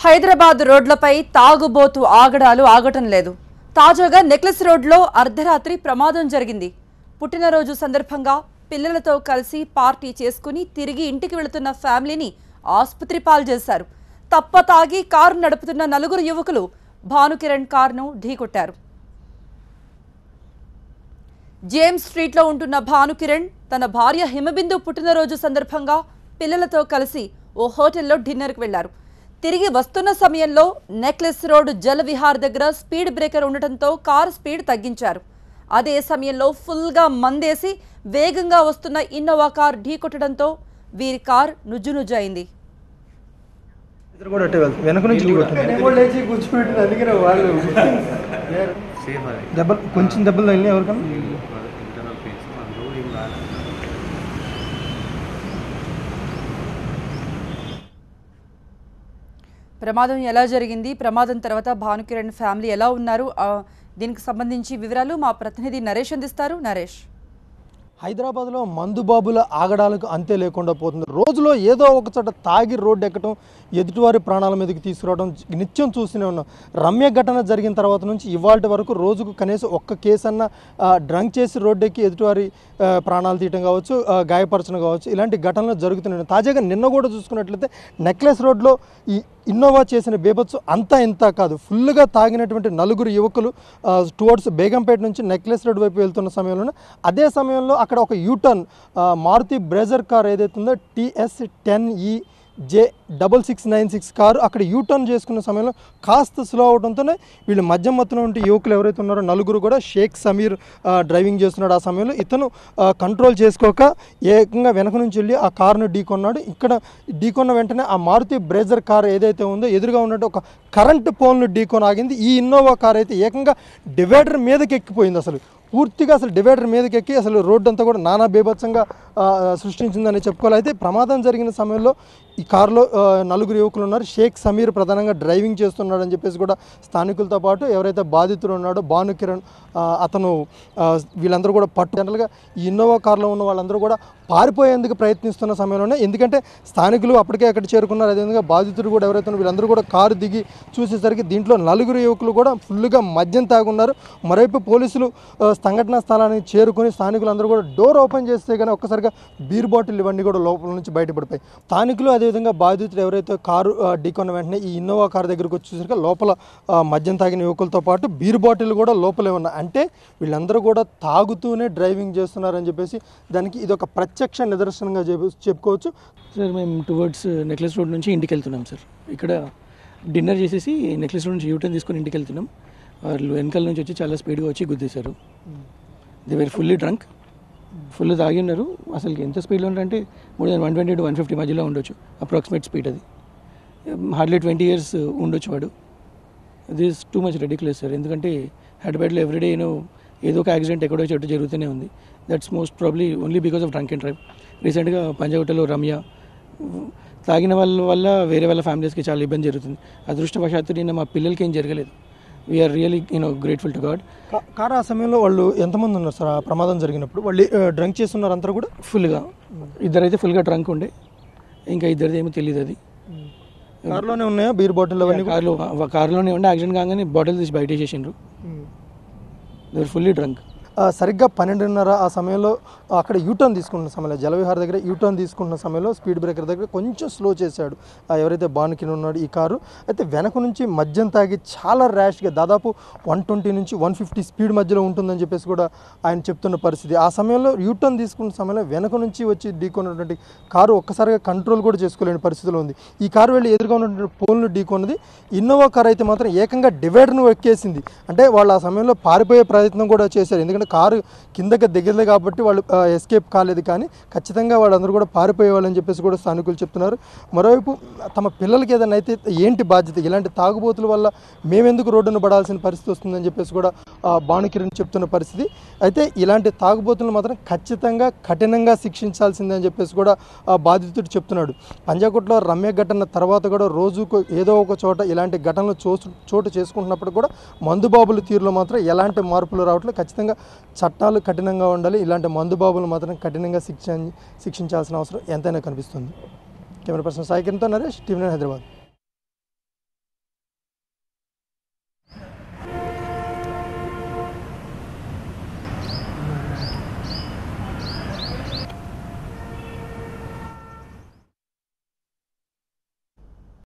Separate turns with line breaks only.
హైదరాబాద్ రోడ్లపై తాగుబోతు ఆగడాలు ఆగటం లేదు. తాజాగా నెక్లెస్ రోడ్లో అర్ధరాత్రి ప్రమాదం జరిగింది. పుట్టినరోజు సందర్భంగా పిల్లలతో కలిసి పార్టీ చేసుకుని తిరిగి ఇంటికి వెళుతున్న ఫ్యామిలీని ఆసుపత్రి పాలు చేశారు. తప్ప తాగి కారు నడుపుతున్న నలుగురు యువకులు భానుకిరణ్ కారును ఢీకొట్టారు. జేమ్స్ స్ట్రీట్లో ఉంటున్న భానుకిరణ్ తన భార్య హిమబిందు పుట్టినరోజు సందర్భంగా పిల్లలతో కలిసి ఓ హోటల్లో డిన్నర్కి వెళ్లారు. తిరిగి వస్తున్న సమయంలో నెక్లెస్ రోడ్ జలవిహార్ దగ్గర స్పీడ్ బ్రేకర్ ఉండటంతో కారు స్పీడ్ తగ్గించారు. అదే సమయంలో ఫుల్గా మందేసి వేగంగా వస్తున్న ఇన్నోవా కార్ ఢీకొట్టడంతో వీరి కార్ నుజ్జునుజ్జయింది.
కొంచెం దెబ్బలు తగిలినాయి ఎవరికన్నా.
ప్రమాదం ఎలా జరిగింది, ప్రమాదం తర్వాత భానుకిరణ్ ఫ్యామిలీ ఎలా ఉన్నారు, దీనికి సంబంధించి వివరాలు మా ప్రతినిధి నరేష్ అందిస్తారు. నరేష్,
హైదరాబాద్లో మందుబాబుల ఆగడాలకు అంతే లేకుండా పోతుంది. రోజులో ఏదో ఒక చోట తాగి రోడ్డు ఎక్కడం, ఎదుటివారి ప్రాణాల మీదకి తీసుకురావడం నిత్యం చూస్తూనే ఉన్నాం. రమ్య ఘటన జరిగిన తర్వాత నుంచి ఇవాళ వరకు రోజుకు కనీసం ఒక్క కేసు అన్న డ్రంక్ చేసి రోడ్డు ఎక్కి ఎదుటివారి ప్రాణాలు తీయటం కావచ్చు, గాయపరచడం కావచ్చు, ఇలాంటి ఘటనలు జరుగుతున్నాయి. తాజాగా నిన్న కూడా చూసుకున్నట్లయితే నెక్లెస్ రోడ్లో ఈ ఇన్నోవా చేసిన బేబత్సు అంతా ఇంత కాదు. ఫుల్గా తాగినటువంటి నలుగురు యువకులు టువర్డ్స్ బేగంపేట నుంచి నెక్లెస్ రోడ్ వైపు వెళ్తున్న సమయంలో అదే సమయంలో అక్కడ ఒక యూటర్న్ మారుతి బ్రెజర్ కార్ ఏదైతే ఉందో TS10E J6696 కారు అక్కడ యూటర్న్ చేసుకున్న సమయంలో కాస్త స్లో అవడంతోనే వీళ్ళు మధ్య మత్తులో ఉంటే యువకులు ఎవరైతే ఉన్నారో నలుగురు కూడా షేక్ సమీర్ డ్రైవింగ్ చేస్తున్నాడు. ఆ సమయంలో ఇతను కంట్రోల్ చేసుకోక ఏకంగా వెనక నుంచి వెళ్ళి ఆ కారును ఢీకొన్నాడు. ఇక్కడ ఢీకొన్న వెంటనే ఆ మారుతి బ్రెజర్ కార్ ఏదైతే ఉందో ఎదురుగా ఉన్నట్టు ఒక కరెంటు పోల్ను ఢీకొని ఆగింది. ఈ ఇన్నోవా కార్ అయితే ఏకంగా డివైడర్ మీదకి ఎక్కిపోయింది. అసలు పూర్తిగా అసలు డివైడర్ మీదకి ఎక్కి అసలు రోడ్డు అంతా కూడా నానా బేభత్సంగా సృష్టించిందని చెప్పుకోవాలి. అయితే ప్రమాదం జరిగిన సమయంలో ఈ కారులో నలుగురు యువకులు ఉన్నారు. షేక్ సమీర్ ప్రధానంగా డ్రైవింగ్ చేస్తున్నాడని చెప్పేసి కూడా స్థానికులతో పాటు ఎవరైతే బాధితుడు ఉన్నాడో భానుకిరణ్ అతను వీళ్ళందరూ కూడా జనరల్గా ఈ ఇన్నోవా కారులో ఉన్న వాళ్ళందరూ కూడా పారిపోయేందుకు ప్రయత్నిస్తున్న సమయంలోనే, ఎందుకంటే స్థానికులు అప్పటికే అక్కడ చేరుకున్నారు. అదేవిధంగా బాధితుడు కూడా ఎవరైతే వీళ్ళందరూ కూడా కారు దిగి చూసేసరికి దీంట్లో నలుగురు యువకులు కూడా ఫుల్గా మద్యం తాగున్నారు. మరోవైపు పోలీసులు సంఘటనా స్థలానికి చేరుకొని స్థానికులందరూ కూడా డోర్ ఓపెన్ చేస్తే కానీ ఒక్కసారిగా బీర్ బాటిల్ ఇవన్నీ కూడా లోపల నుంచి బయటపడిపోయి స్థానికులు అదేవిధంగా బాధితుడు ఎవరైతే కారు ఢీకొన్న వెంటనే ఈ ఇన్నోవా కారు దగ్గరకు వచ్చేసరికి లోపల మద్యం తాగిన యువకులతో పాటు బీర్ బాటిల్ కూడా లోపలే ఉన్నాయి. అంటే వీళ్ళందరూ కూడా తాగుతూనే డ్రైవింగ్ చేస్తున్నారని చెప్పేసి దానికి ఇది ఒక ప్రత్యక్ష నిదర్శనంగా చెప్పుకోవచ్చు.
సార్ మేము టువర్డ్స్ నెక్లెస్ రోడ్ నుంచి ఇంటికి వెళ్తున్నాం సార్. ఇక్కడ డిన్నర్ చేసేసి నెక్లెస్ రోడ్ నుంచి యూటర్న్ తీసుకొని ఇంటికి వెళ్తున్నాం. వాళ్ళు వెనకాల నుంచి వచ్చి చాలా స్పీడ్గా వచ్చి గుద్దేశారు. They were fully drunk, full తాగి ఉన్నారు. అసలు ఎంత స్పీడ్లో ఉంటారంటే మోర్ దాన్ 120 to 150 మధ్యలో ఉండొచ్చు అప్రాక్సిమేట్ స్పీడ్. అది హార్డ్లీ 20 years ఉండొచ్చు వాడు. This too much ridiculous sir. ఎందుకంటే హైదరాబాద్లో ఎవ్రీడే ఏదో ఒక యాక్సిడెంట్ ఎక్కడో చోటు జరుగుతూనే ఉంది. That's most probably only because of drunk and drive. రీసెంట్గా పంజాగుట్టలో రమ్య తాగిన వాళ్ళ వల్ల వేరే వాళ్ళ ఫ్యామిలీస్కి చాలా ఇబ్బంది జరుగుతుంది. అదృష్టవశాత్తు నిన్న మా పిల్లలకి ఏం జరగలేదు. We're really grateful to God.
Car ఆ సమయంలో వాళ్ళు ఎంతమంది ఉన్నారు సార్? ఆ ప్రమాదం జరిగినప్పుడు వాళ్ళు డ్రంక్ చేస్తున్నారు అంతా కూడా?
ఫుల్గా ఇద్దరైతే ఫుల్గా డ్రంక్ ఉండే, ఇంకా ఇద్దరిది ఏమో తెలియదు. అది
కారులోనే ఉన్నాయా బీర్ బాటిల్ అవన్నీ?
కారులోనే ఉండే. యాక్సిడెంట్ కాగానే బాటిల్ తీసి బయట చేసిండ్రు. They are fully drunk.
సరిగ్గా 12:30 ఆ సమయంలో అక్కడ యూటర్న్ తీసుకుంటున్న సమయంలో జలవిహార్ దగ్గర యూటర్న్ తీసుకుంటున్న సమయంలో స్పీడ్ బ్రేకర్ దగ్గర కొంచెం స్లో చేశాడు ఎవరైతే భానుకిరణ్ ఉన్నాడు ఈ కారు. అయితే వెనక నుంచి మద్యం తాగి చాలా ర్యాష్గా దాదాపు 120 నుంచి 150 స్పీడ్ మధ్యలో ఉంటుందని చెప్పేసి కూడా ఆయన చెప్తున్న పరిస్థితి. ఆ సమయంలో యూటర్న్ తీసుకున్న సమయంలో వెనక నుంచి వచ్చి ఢీకొన్నటువంటి కారు ఒక్కసారిగా కంట్రోల్ కూడా చేసుకోలేని పరిస్థితిలో ఉంది. ఈ కారు వెళ్ళి ఎదురుగా ఉన్నటువంటి పోల్ను ఢీకొన్నది. ఇన్నోవా కారు అయితే మాత్రం ఏకంగా డివైడర్ను ఎక్కేసింది. అంటే వాళ్ళు ఆ సమయంలో పారిపోయే ప్రయత్నం కూడా చేశారు. ఎందుకంటే కారు కిందకి దిగలేదు కాబట్టి వాళ్ళు ఎస్కేప్ కాలేదు. కానీ ఖచ్చితంగా వాళ్ళందరూ కూడా పారిపోయేవాళ్ళని చెప్పేసి కూడా స్థానికులు చెప్తున్నారు. మరోవైపు తమ పిల్లలకి ఏదైనా అయితే ఏంటి బాధ్యత, ఇలాంటి తాగుబోతుల వల్ల మేమెందుకు రోడ్డును పడాల్సిన పరిస్థితి వస్తుందని చెప్పేసి కూడా భానుకిరణ్ చెప్తున్న పరిస్థితి. అయితే ఇలాంటి తాగుబోతులను మాత్రం ఖచ్చితంగా కఠినంగా శిక్షించాల్సిందే చెప్పేసి కూడా బాధితుడు చెప్తున్నాడు. పంజాగుట్టలో రమ్య ఘటన తర్వాత కూడా రోజుకు ఏదో ఒక చోట ఇలాంటి ఘటనలు చోటు చేసుకుంటున్నప్పుడు కూడా మందుబాబుల తీరులో మాత్రం ఎలాంటి మార్పులు రావట్లేదు. ఖచ్చితంగా చట్టాలు కఠినంగా ఉండాలి. ఇలాంటి మందుబాబులు మాత్రం కఠినంగా శిక్షించాల్సిన అవసరం ఎంతైనా కనిపిస్తుంది. కెమెరా పర్సన్ సాయి కిరణ్తో నరేష్, టీవీ9 హైదరాబాద్.